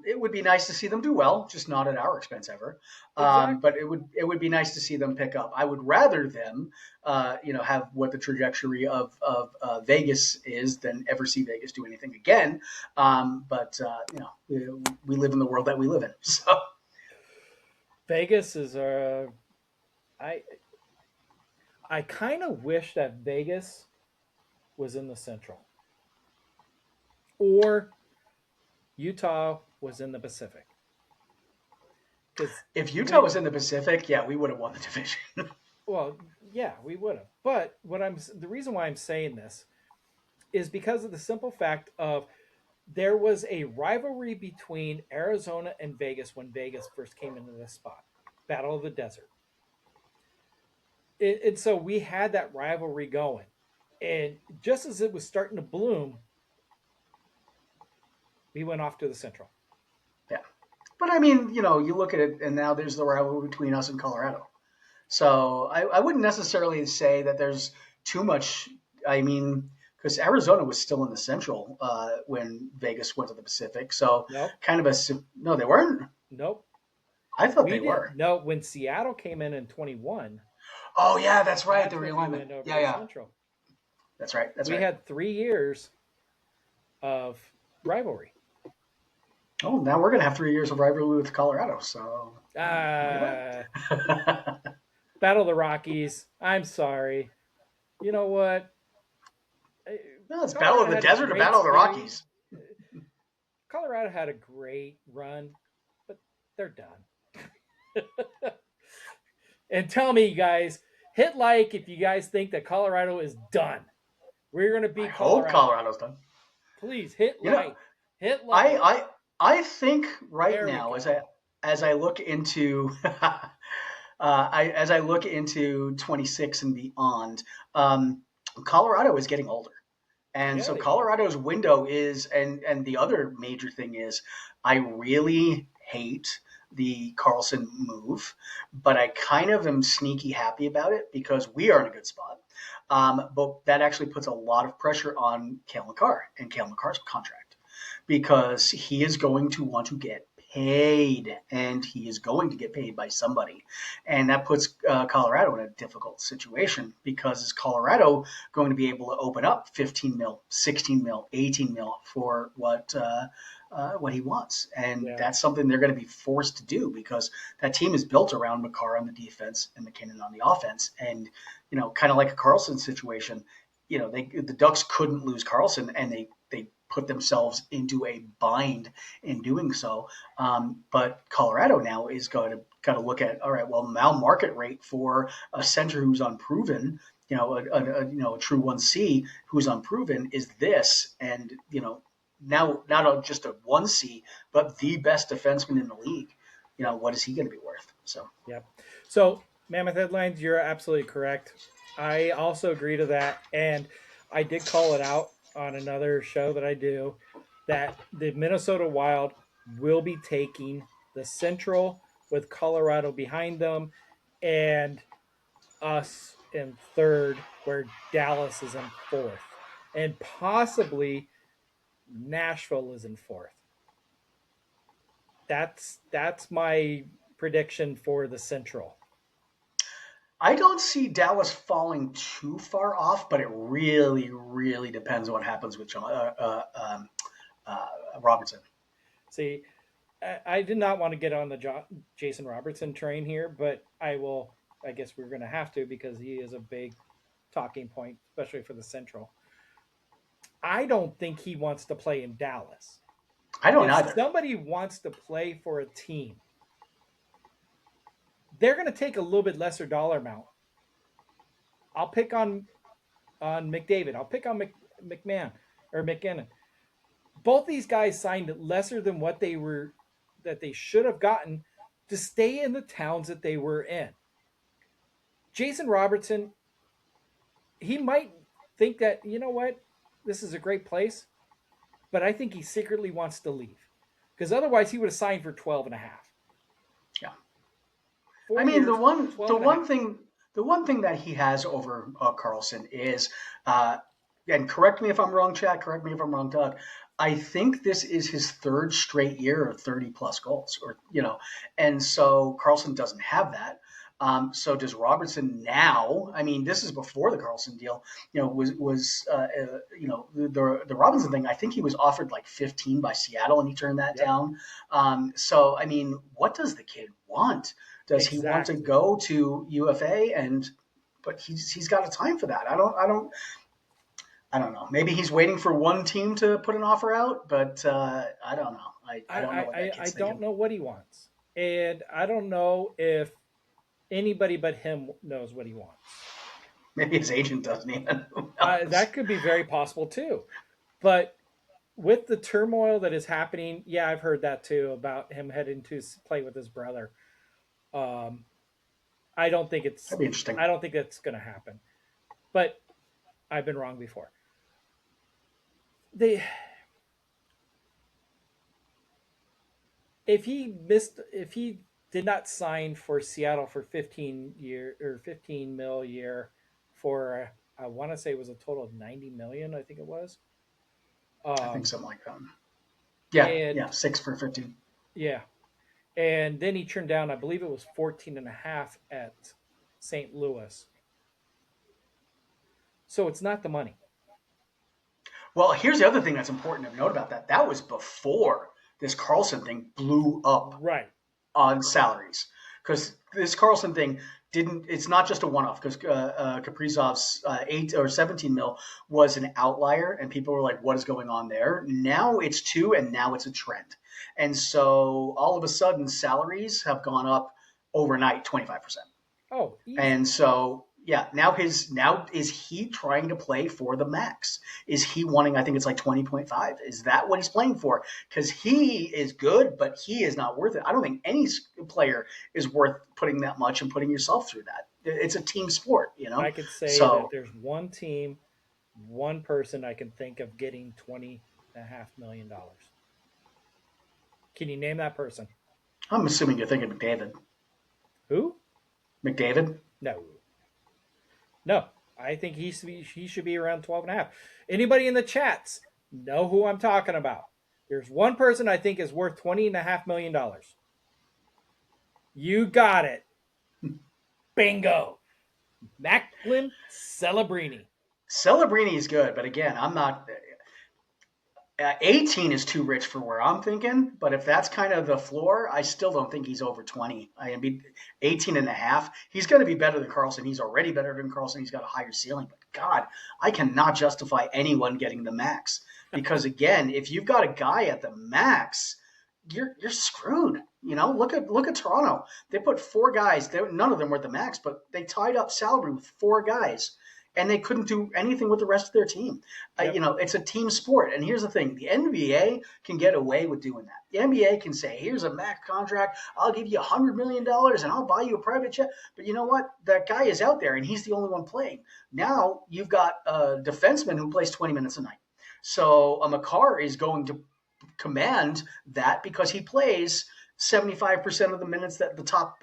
it would be nice to see them do well, just not at our expense ever. But exactly. it would be nice to see them pick up. I would rather them, have what the trajectory of Vegas is than ever see Vegas do anything again. But we live in the world that we live in, so. Vegas is I I kind of wish that Vegas was in the Central or Utah was in the Pacific. Because If Utah when was in the Pacific, yeah, we would have won the division. well, yeah, we would have. But the reason why I'm saying this is because of the simple fact of there was a rivalry between Arizona and Vegas when Vegas first came into this spot, Battle of the Desert. And so we had that rivalry going. And just as it was starting to bloom, we went off to the Central. Yeah. But I mean, you look at it, and now there's the rivalry between us and Colorado. So I wouldn't necessarily say that there's too much. I mean, because Arizona was still in the Central when Vegas went to the Pacific. So Nope. kind of no, they weren't. Nope. I thought We they did were. no when Seattle came in 21. Oh yeah, that's right. The That's when we realignment. went over Yeah, to yeah. Central. That's right. That's We right. had 3 years of rivalry. Oh, now we're gonna have 3 years of rivalry with Colorado. So look Uh, at that. Battle of the Rockies. I'm sorry. You know what? Eh, No, it's Battle of Colorado the had a Desert or great Battle of the series. Rockies. Colorado had a great run, but they're done. And tell me, you guys, hit like if you guys think that Colorado is done. We're going to I beat hope Colorado. Colorodo's done. Please hit You know, like. Hit I like. I I think right There we now go. as I look into as I look into 26 and beyond, Colorado is getting older. And Yeah, so they are. Colorado's window is, and the other major thing is, I really hate the Carlson move, but I kind of am sneaky happy about it because we are in a good spot. But that actually puts a lot of pressure on Cale Makar and Cale Makar's contract because he is going to want to get paid, and he is going to get paid by somebody, and that puts Colorado in a difficult situation because is Colorado going to be able to open up 15 mil, 16 mil, 18 mil for what he wants, and Yeah. that's something they're going to be forced to do because that team is built around Makar on the defense and McKinnon on the offense, and kind of like a Carlson situation. The Ducks couldn't lose Carlson, and they put themselves into a bind in doing so. But Colorado now is going to got to look at, all right, well, now market rate for a center who's unproven, a true 1C who's unproven is this, and now not just a 1C, but the best defenseman in the league. What is he going to be worth? So Yep. So, Mammoth Headlines, you're absolutely correct. I also agree to that. And I did call it out on another show that I do that the Minnesota Wild will be taking the Central with Colorado behind them. And us in third, where Dallas is in fourth, and possibly Nashville is in fourth. That's my prediction for the Central. I don't see Dallas falling too far off, but it really, really depends on what happens with uh, Robertson. See, I did not want to get on the Jason Robertson train here, but I will. I guess we're going to have to because he is a big talking point, especially for the Central. I don't think he wants to play in Dallas. I don't If either. somebody wants to play for a team, they're going to take a little bit lesser dollar amount. I'll pick on McDavid. I'll pick on McMahon or McKinnon. Both these guys signed lesser than what they should have gotten to stay in the towns that they were in. Jason Robertson, he might think that, you know what, this is a great place, but I think he secretly wants to leave. Because otherwise he would have signed for 12 and a half. Yeah. 4 I mean, years, the one 12 the and a one half. thing the one thing that he has over Carlson is, and correct me if I'm wrong, Chad. Correct me if I'm wrong, Doug. I think this is his third straight year of 30 plus goals, and so Carlson doesn't have that. So does Robertson now? I mean, this is before the Carlson deal. The Robinson thing. I think he was offered like 15 by Seattle, and he turned that Yep, down. So I mean, what does the kid want? Does he want to exactly. go to UFA? But he's got a time for that. I don't know. Maybe he's waiting for one team to put an offer out, but I don't know. I don't know what that I kid's don't thinking. know what he wants. And I don't know if anybody but him knows what he wants. Maybe his agent doesn't even. Who knows? That could be very possible too. But with the turmoil that is happening, yeah, I've heard that too about him heading to play with his brother. Um, I don't think That'd be interesting. I don't think that's going to happen. But I've been wrong before. They if he did not sign for Seattle for 15 mil a year for I want to say it was a total of 90 million, I think it was. I think Um, something like that. Yeah, yeah, and 6 for 15. yeah, and then he turned down, I believe it was 14 and a half at St. Louis. So it's not the money. Well, here's the other thing that's important to note about that. That was before this Carlson thing blew up Right. on salaries, because this Carlson thing didn't. It's not just a one-off, because Kaprizov's 8 or 17 mil was an outlier, and people were like, "What is going on there?" Now it's two, and now it's a trend, and so all of a sudden salaries have gone up overnight 25%. Oh, easy. And so, yeah, now is he trying to play for the max? Is he wanting? I think it's like 20.5. Is that what he's playing for? Because he is good, but he is not worth it. I don't think any player is worth putting that much and putting yourself through that. It's a team sport, you I know. could say that So there's one team, one person I can think of getting $20.5 million. Can you name that person? I'm assuming you're thinking McDavid. Who? McDavid. No. No. I think he should be around 12 and a half. Anybody in the chats know who I'm talking about? There's one person I think is worth $20.5 million. You got it. Bingo. Macklin Celebrini. Celebrini is good, but again, I'm not. 18 is too rich for where I'm thinking, but if that's kind of the floor, I still don't think he's over 20. I mean, 18 and a half. He's going to be better than Carlson. He's already better than Carlson. He's got a higher ceiling. But God, I cannot justify anyone getting the max, because again, if you've got a guy at the max, you're screwed. Look at Toronto. They put four guys. None of them were at the max, but they tied up salary with four guys, and they couldn't do anything with the rest of their team. Yep. It's a team sport. And here's the thing: the NBA can get away with doing that. The NBA can say, "Here's a max contract. I'll give you $100 million, and I'll buy you a private jet." But you know what? That guy is out there, and he's the only one playing. Now you've got a defenseman who plays 20 minutes a night. So a Makar is going to command that because he plays 75% of the minutes that the top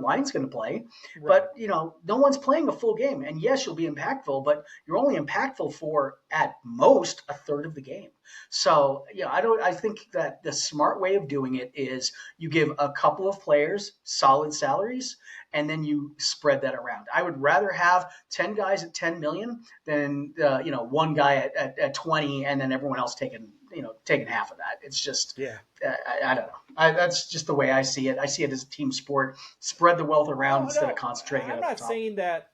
line's going to play. Right. But, no one's playing a full game. And yes, you'll be impactful, but you're only impactful for, at most, a third of the game. So, I think that the smart way of doing it is you give a couple of players solid salaries, and then you spread that around. I would rather have 10 guys at 10 million than, one guy at 20 and then everyone else taking half of that. It's just, Yeah. I don't know. That's just the way I see it. I see it as a team sport. Spread the wealth around instead of concentrating. I'm not saying that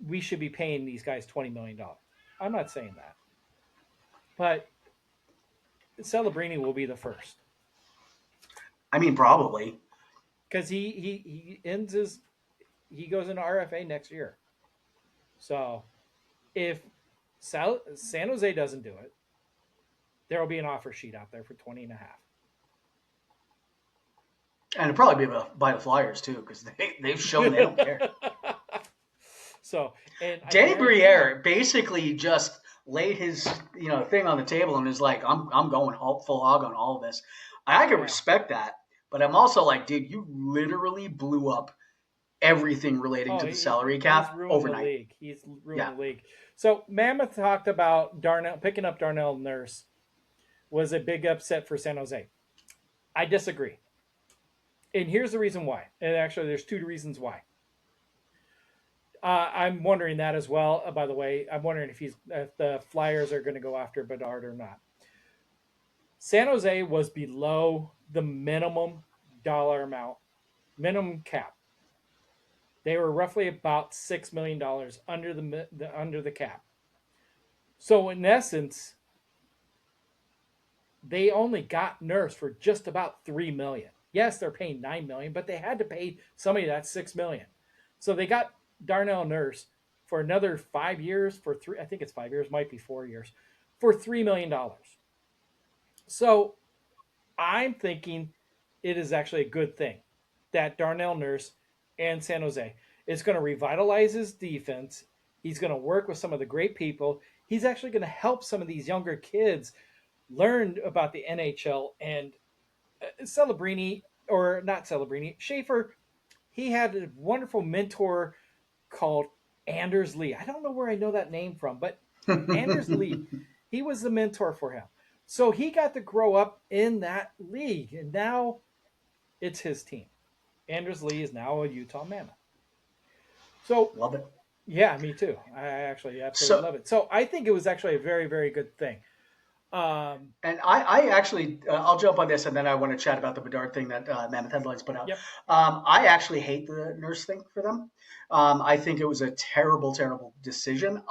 we should be paying these guys $20 million. I'm not saying that. But Celebrini will be the first. I mean, probably. Because he goes into RFA next year. So if San Jose doesn't do it, there will be an offer sheet out there for 20 and a half. And it'll probably be by the Flyers too, because they've shown they don't care. So, and Danny Briere basically just laid his thing on the table and is like, I'm going full hog on all of this. I can respect that, but I'm also like, dude, you literally blew up everything relating to the salary cap overnight. He's ruined the league. So Mammoth talked about picking up Darnell Nurse was a big upset for San Jose. I disagree. And here's the reason why. And actually, there's two reasons why. I'm wondering that as well. By the way, I'm wondering if the Flyers are going to go after Bedard or not. San Jose was below the minimum dollar amount, minimum cap. They were roughly about $6 million under the cap. So in essence, they only got Nurse for just about $3 million. Yes, they're paying $9 million, but they had to pay somebody that $6 million. So they got Darnell Nurse for another 5 years I think it's 5 years, might be 4 years, for $3 million. So I'm thinking it is actually a good thing that Darnell Nurse and San Jose is going to revitalize his defense. He's going to work with some of the great people. He's actually going to help some of these younger kids learn about the NHL. And Schaefer, he had a wonderful mentor called Anders Lee. I don't know where I know that name from, but Anders Lee, he was the mentor for him. So he got to grow up in that league, and now it's his team. Anders Lee is now a Utah Mammoth. So love it. Yeah, me too. I actually absolutely love it. So I think it was actually a very, very good thing. And I actually, I'll jump on this, and then I want to chat about the Bedard thing that Mammoth Headlines put out. Yep. I actually hate the Nurse thing for them. I think it was a terrible, terrible decision.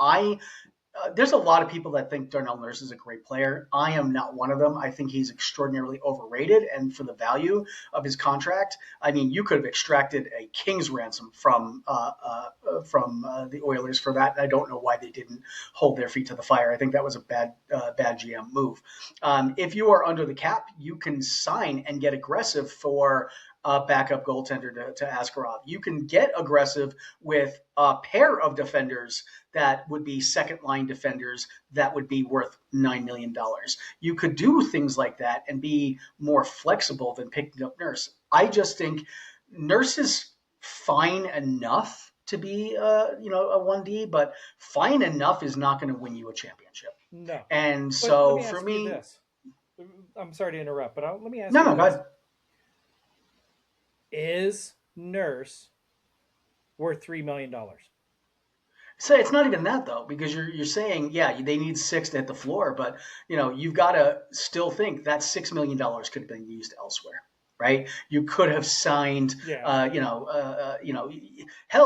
There's a lot of people that think Darnell Nurse is a great player. I am not one of them. I think he's extraordinarily overrated, and for the value of his contract, I mean, you could have extracted a king's ransom from the Oilers for that. I don't know why they didn't hold their feet to the fire. I think that was a bad GM move. If you are under the cap, you can sign and get aggressive for a backup goaltender to Askarov. You can get aggressive with a pair of defenders that would be second line defenders that would be worth $9 million. You could do things like that and be more flexible than picking up Nurse. I just think Nurse is fine enough to be a 1D, but fine enough is not going to win you a championship. No. And so for me, I'm sorry to interrupt, but let me ask you. No, go ahead. Is Nurse worth $3 million? So it's not even that though, because you're saying, yeah, they need 6 to hit the floor, but you've got to still think that $6 million could have been used elsewhere, right? You could have signed, hell,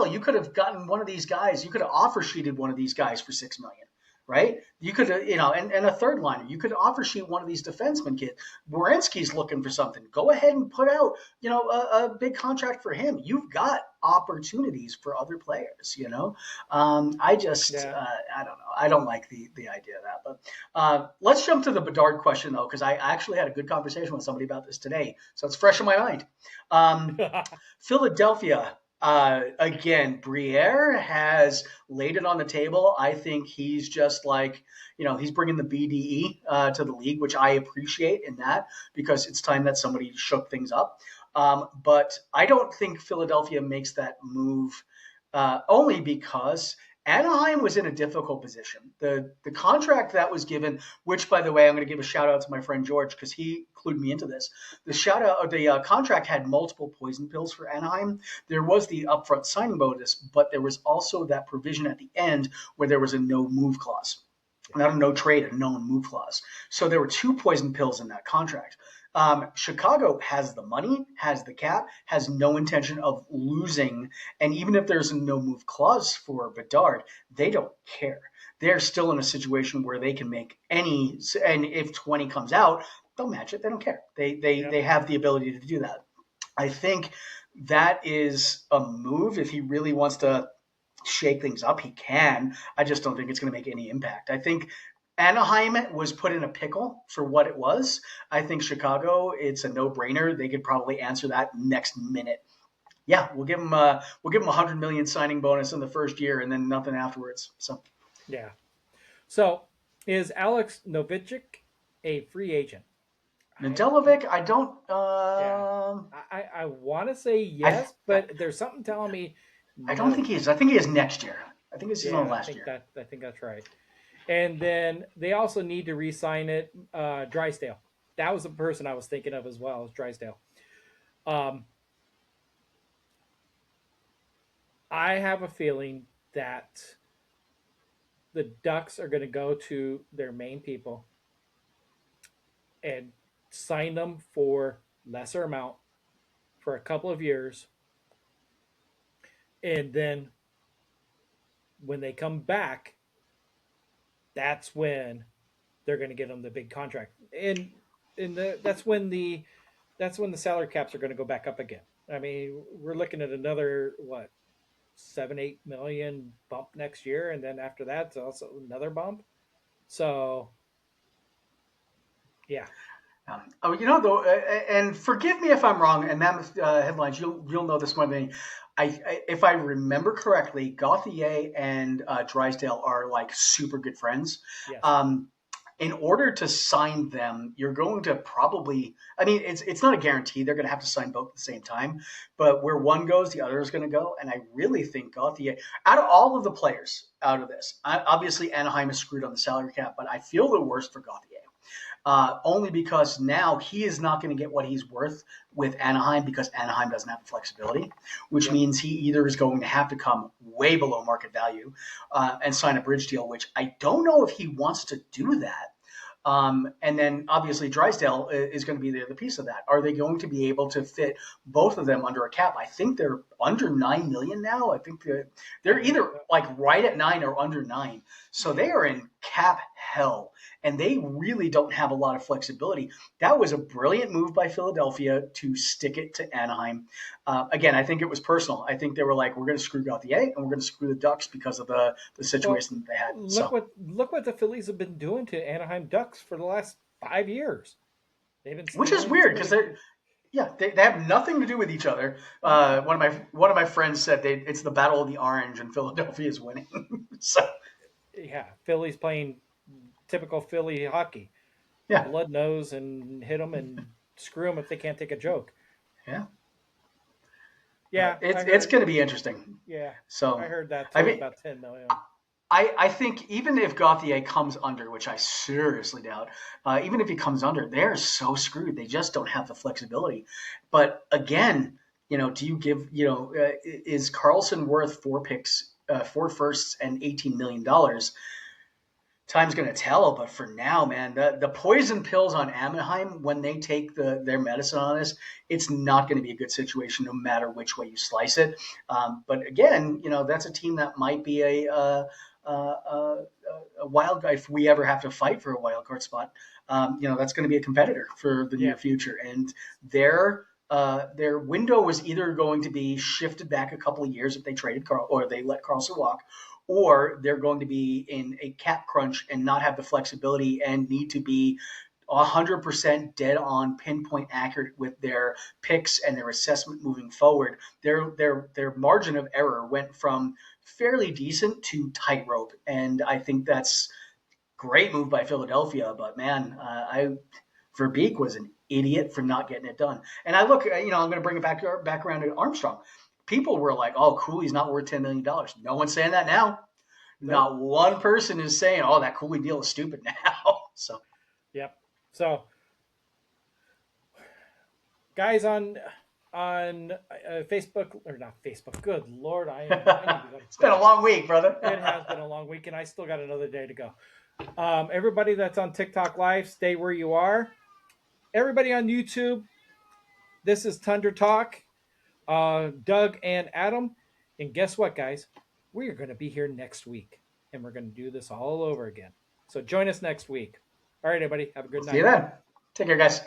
you could have gotten one of these guys. You could have offer sheeted one of these guys for $6 million. Right? You could, and a third liner. You could offer sheet one of these defenseman kids. Werenski's looking for something. Go ahead and put out, a big contract for him. You've got opportunities for other players, I just, I don't know. I don't like the idea of that. But let's jump to the Bedard question, though, because I actually had a good conversation with somebody about this today. So it's fresh in my mind. Philadelphia Again, Briere has laid it on the table. I think he's just like, he's bringing the BDE to the league, which I appreciate in that because it's time that somebody shook things up. But I don't think Philadelphia makes that move only because Anaheim was in a difficult position. The contract that was given, which by the way, I'm going to give a shout out to my friend George because he clued me into this. The contract had multiple poison pills for Anaheim. There was the upfront signing bonus, but there was also that provision at the end where there was a no move clause. Not a no trade, a no move clause. So there were two poison pills in that contract. Chicago has the money, has the cap, has no intention of losing. And even if there's a no move clause for Bedard, they don't care. They're still in a situation where they can make any, and if 20 comes out, they'll match it. They don't care. They have the ability to do that. I think that is a move. If he really wants to shake things up, he can. I just don't think it's going to make any impact. I think Anaheim was put in a pickle for what it was. I think Chicago, it's a no-brainer. They could probably answer that next minute. Yeah, we'll give them $100 million signing bonus in the first year, and then nothing afterwards. So Yeah. So is Alex Novicic a free agent? Nedeljkovic, I don't. I want to say yes, but there's something telling me. I don't think he is. I think he is next year. I think it's season last year. I think that's right. And then they also need to re-sign it, Drysdale. That was the person I was thinking of as well, as Drysdale. I have a feeling that the Ducks are going to go to their main people and sign them for lesser amount for a couple of years. And then when they come back, that's when they're going to give them the big contract. And that's when the salary caps are going to go back up again. I mean, we're looking at another 7-8 million bump next year, and then after that, it's also another bump. So, yeah. Though, and forgive me if I'm wrong. And Mammoth headlines, you'll know this more than me. If I remember correctly, Gauthier and Drysdale are like super good friends. Yes. In order to sign them, you're going to probably, I mean, it's not a guarantee. They're going to have to sign both at the same time. But where one goes, the other is going to go. And I really think Gauthier, out of all of the players out of this, obviously Anaheim is screwed on the salary cap, but I feel the worst for Gauthier. Only because now he is not going to get what he's worth with Anaheim because Anaheim doesn't have the flexibility, which means he either is going to have to come way below market value and sign a bridge deal, which I don't know if he wants to do that. And then obviously Drysdale is going to be the other piece of that. Are they going to be able to fit both of them under a cap? I think they're under 9 million now. I think they're either like right at 9 or under 9. So they are in cap hell. And they really don't have a lot of flexibility. That was a brilliant move by Philadelphia to stick it to Anaheim. Again, I think it was personal. I think they were like, we're going to screw Gauthier and we're going to screw the Ducks because of the situation that they had. Look what the Phillies have been doing to Anaheim Ducks for the last 5 years. They've been which is weird because they have nothing to do with each other. One of my friends said it's the battle of the orange and Philadelphia is winning. So yeah, Philly's playing typical Philly hockey. Yeah, blood nose and hit them and screw them if they can't take a joke. Yeah, it's going to be interesting. Yeah, so I heard that too, about 10 million. I think even if Gauthier comes under, which I seriously doubt, even if he comes under, they're so screwed. They just don't have the flexibility. But again, do you give, is Carlson worth 4 picks, 4 firsts and $18 million? Time's going to tell, but for now, man, the poison pills on Anaheim, when they take their medicine on this, it's not going to be a good situation no matter which way you slice it. But again, that's a team that might be a wild guy if we ever have to fight for a wild card spot. That's going to be a competitor for the near future, and their window was either going to be shifted back a couple of years if they traded Carl or they let Carlson walk, or they're going to be in a cap crunch and not have the flexibility and need to be 100% dead on, pinpoint accurate with their picks and their assessment moving forward. Their margin of error went from fairly decent to tightrope, and I think that's great move by Philadelphia. But man, Verbeek was an idiot for not getting it done. And I look, I'm going to bring it back around to Armstrong. People were like, "Oh, Cooley's not worth $10 million." No one's saying that now. Not one person is saying, "Oh, that Cooley deal is stupid" now. So, yep. So, guys on Facebook, or not Facebook. Good Lord, I need to go. It's been a long week, brother. It has been a long week, and I still got another day to go. Everybody that's on TikTok Live, stay where you are. Everybody on YouTube, this is Tundra Talk, Doug and Adam. And guess what, guys? We are going to be here next week, and we're going to do this all over again. So join us next week. All right, everybody. Have a good night. See you then. Take care, guys.